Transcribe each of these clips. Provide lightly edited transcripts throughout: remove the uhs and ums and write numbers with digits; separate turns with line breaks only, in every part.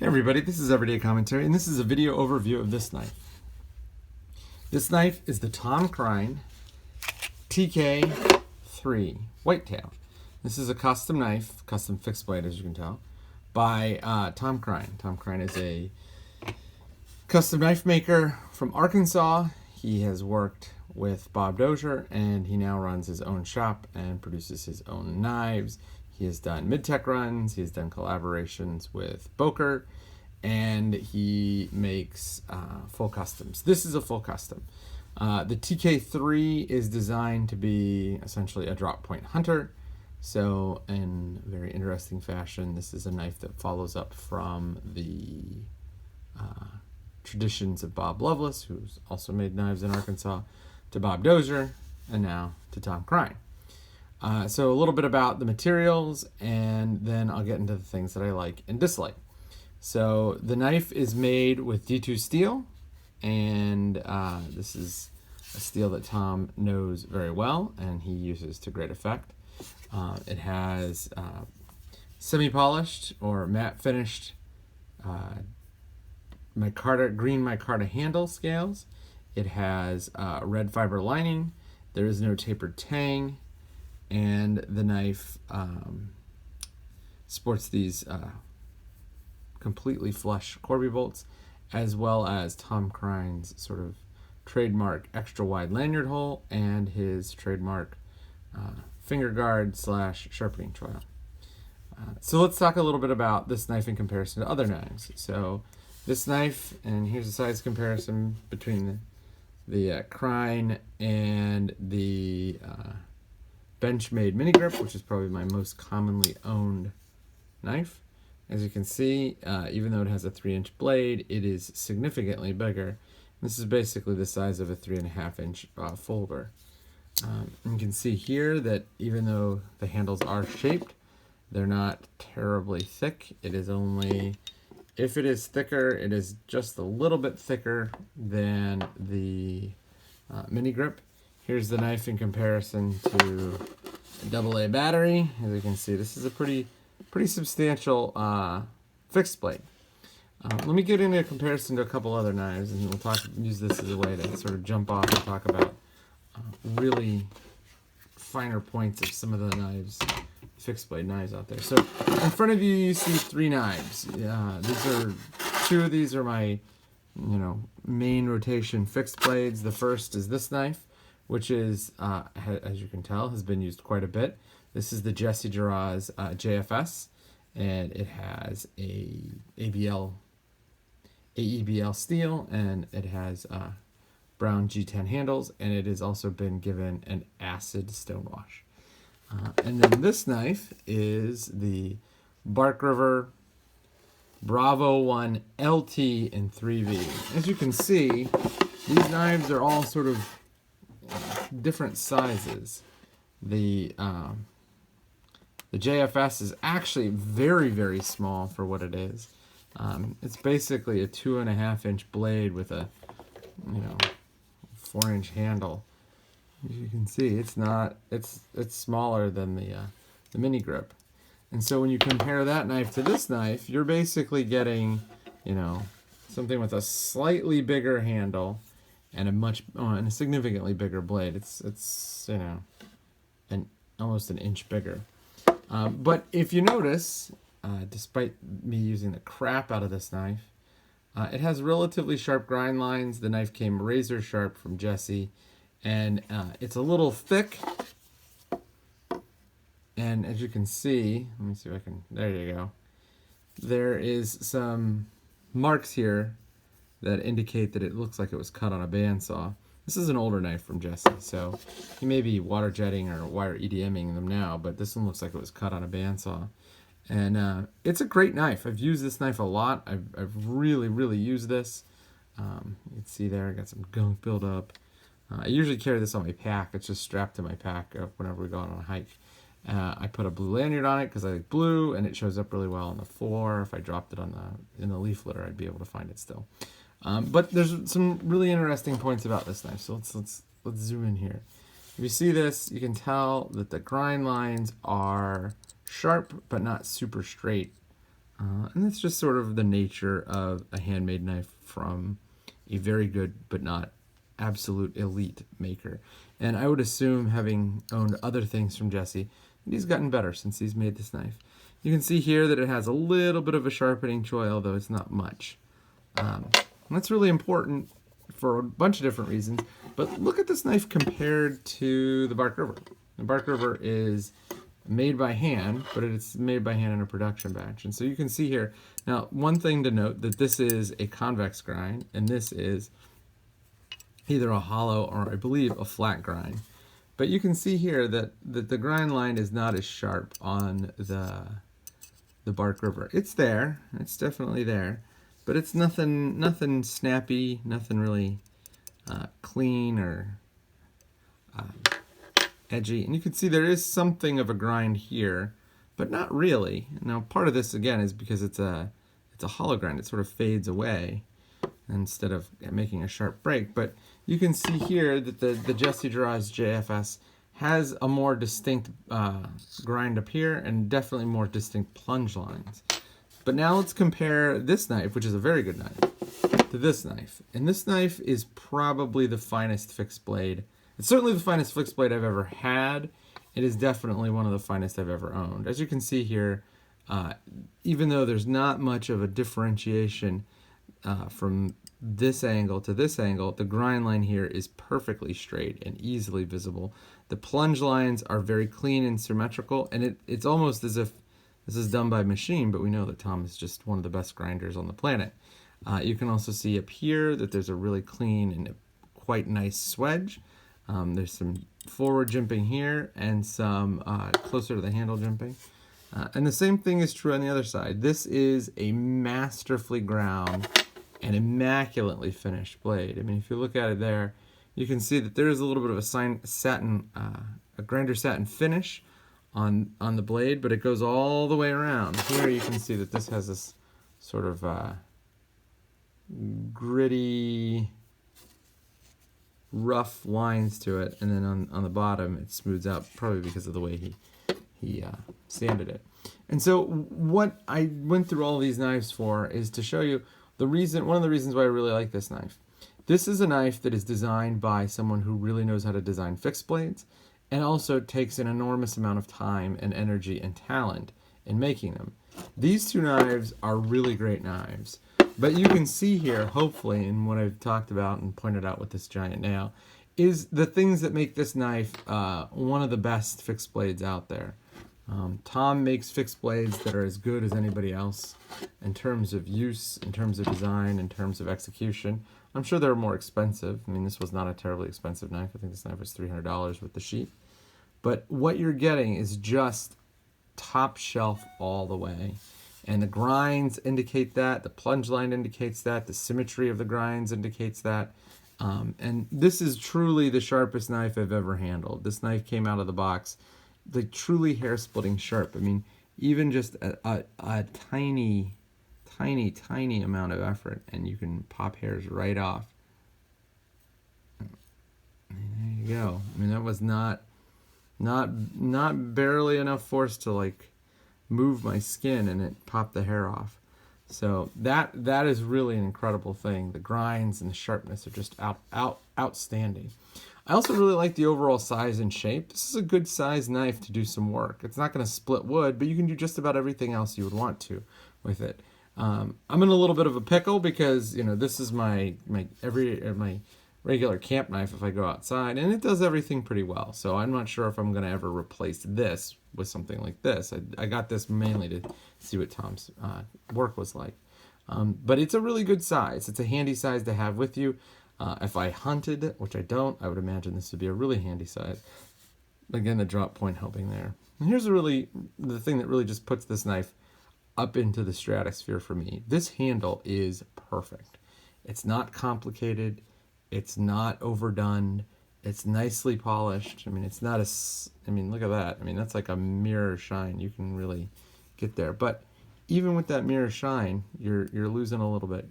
Hey everybody, this is Everyday Commentary, and this is a video overview of this knife. This knife is the Tom Krein TK-3 Whitetail. This is a custom knife, custom fixed blade as you can tell, by Tom Krein. Tom Krein is a custom knife maker from Arkansas. He has worked with Bob Dozier, and he now runs his own shop and produces his own knives. He has done mid-tech runs, he has done collaborations with Boker, and he makes full customs. This is a full custom. The TK-3 is designed to be essentially a drop point hunter. So in a very interesting fashion, this is a knife that follows up from the traditions of Bob Loveless, who's also made knives in Arkansas, to Bob Dozier, and now to Tom Krein. So a little bit about the materials, and then I'll get into the things that I like and dislike. So the knife is made with D2 steel, and this is a steel that Tom knows very well, and he uses to great effect. It has semi-polished or matte finished green micarta handle scales. It has red fiber lining. There is no tapered tang. And the knife sports these completely flush Corby bolts, as well as Tom Krein's sort of trademark extra wide lanyard hole and his trademark finger guard / sharpening choil. So let's talk a little bit about this knife in comparison to other knives. So this knife, and here's a size comparison between the Krein and the Benchmade mini grip, which is probably my most commonly owned knife. As you can see, even though it has a 3-inch blade, it is significantly bigger. This is basically the size of a 3.5-inch folder. You can see here that even though the handles are shaped, they're not terribly thick. It is only, if it is thicker, it is just a little bit thicker than the mini grip. Here's the knife in comparison to a AA battery. As you can see, this is a pretty substantial fixed blade. Let me get into a comparison to a couple other knives, and we'll use this as a way to sort of jump off and talk about really finer points of some of the knives, fixed blade knives out there. So in front of you, you see 3 knives. Two of these are my main rotation fixed blades. The first is this knife, which is, as you can tell, has been used quite a bit. This is the Jesse Giraz JFS, and it has a AEBL steel, and it has brown G10 handles, and it has also been given an acid stonewash. And then this knife is the Bark River Bravo 1 LT in 3V. As you can see, these knives are all sort of different sizes. The JFS is actually very, very small for what it is. It's basically a 2.5-inch blade with a 4-inch handle. As you can see, it's smaller than the mini grip. And so when you compare that knife to this knife, you're basically getting something with a slightly bigger handle and a significantly bigger blade. It's almost an inch bigger. But if you notice, despite me using the crap out of this knife, it has relatively sharp grind lines. The knife came razor sharp from Jesse, and it's a little thick. And as you can see, let me see if I can, there you go. There is some marks here that indicate that it looks like it was cut on a bandsaw. This is an older knife from Jesse, so he may be water jetting or wire EDMing them now, but this one looks like it was cut on a bandsaw. And it's a great knife. I've used this knife a lot. I've really, really used this. You can see there, I got some gunk buildup. I usually carry this on my pack. It's just strapped to my pack whenever we go on a hike. I put a blue lanyard on it because I like blue, and it shows up really well on the floor. If I dropped it in the leaf litter, I'd be able to find it still. But there's some really interesting points about this knife. So let's zoom in here. If you see this, you can tell that the grind lines are sharp but not super straight. And that's just sort of the nature of a handmade knife from a very good but not absolute elite maker. And I would assume, having owned other things from Jesse, that he's gotten better since he's made this knife. You can see here that it has a little bit of a sharpening choil, though it's not much. And that's really important for a bunch of different reasons. But look at this knife compared to the Bark River. The Bark River is made by hand, but it's made by hand in a production batch. And so you can see here, now one thing to note, that this is a convex grind, and this is either a hollow or I believe a flat grind. But you can see here that the grind line is not as sharp on the Bark River. It's there, it's definitely there, but it's nothing snappy, nothing really clean or edgy. And you can see there is something of a grind here, but not really. Now part of this again is because it's a hollow grind. It sort of fades away instead of making a sharp break. But you can see here that the Jesse Draws JFS has a more distinct grind up here and definitely more distinct plunge lines. But now let's compare this knife, which is a very good knife, to this knife. And this knife is probably the finest fixed blade. It's certainly the finest fixed blade I've ever had. It is definitely one of the finest I've ever owned. As you can see here, even though there's not much of a differentiation from this angle to this angle, the grind line here is perfectly straight and easily visible. The plunge lines are very clean and symmetrical, and it's almost as if this is done by machine, but we know that Tom is just one of the best grinders on the planet. You can also see up here that there's a really clean and quite nice swedge. There's some forward jimping here and some closer to the handle jimping. And the same thing is true on the other side. This is a masterfully ground and immaculately finished blade. I mean, if you look at it there, you can see that there is a little bit of a grinder satin finish on the blade, but it goes all the way around. Here you can see that this has this sort of gritty, rough lines to it, and then on the bottom it smooths out, probably because of the way he sanded it. And so what I went through all these knives for is to show you one of the reasons why I really like this knife. This is a knife that is designed by someone who really knows how to design fixed blades, and also takes an enormous amount of time and energy and talent in making them. These two knives are really great knives. But you can see here, hopefully, in what I've talked about and pointed out with this giant nail, is the things that make this knife one of the best fixed blades out there. Tom makes fixed blades that are as good as anybody else in terms of use, in terms of design, in terms of execution. I'm sure they're more expensive. I mean, this was not a terribly expensive knife. I think this knife was $300 with the sheath. But what you're getting is just top shelf all the way. And the grinds indicate that, the plunge line indicates that, the symmetry of the grinds indicates that. And this is truly the sharpest knife I've ever handled. This knife came out of the box like truly hair-splitting sharp. I mean, even just a tiny amount of effort, and you can pop hairs right off. And there you go. I mean, that was not barely enough force to like move my skin, and it popped the hair off. So that is really an incredible thing. The grinds and the sharpness are just outstanding. I also really like the overall size and shape. This is a good size knife to do some work. It's not going to split wood, but you can do just about everything else you would want to with it. I'm in a little bit of a pickle because, you know, this is my regular camp knife if I go outside, and it does everything pretty well. So I'm not sure if I'm going to ever replace this with something like this. I got this mainly to see what Tom's work was like. But it's a really good size. It's a handy size to have with you. If I hunted, which I don't, I would imagine this would be a really handy size. Again, the drop point helping there. And here's the thing that really just puts this knife up into the stratosphere for me. This handle is perfect. It's not complicated. It's not overdone. It's nicely polished. I mean, it's not look at that. I mean, that's like a mirror shine. You can really get there. But even with that mirror shine, you're losing a little bit.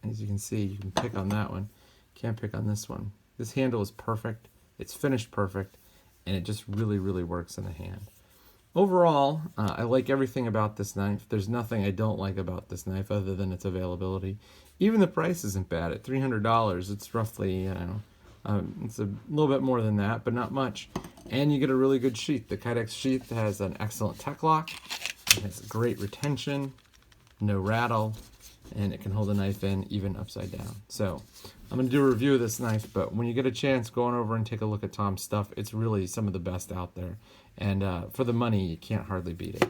As you can see, you can pick on that one. Can't pick on this one. This handle is perfect. It's finished perfect. And it just really, really works in the hand. overall, I like everything about this knife. There's nothing I don't like about this knife other than its availability. Even the price isn't bad. At $300, it's roughly, it's a little bit more than that, but not much. And you get a really good sheath. The Kydex sheath has an excellent tech lock. It has great retention, no rattle, and it can hold a knife in even upside down. So I'm going to do a review of this knife, but when you get a chance, go on over and take a look at Tom's stuff. It's really some of the best out there. And for the money, you can't hardly beat it.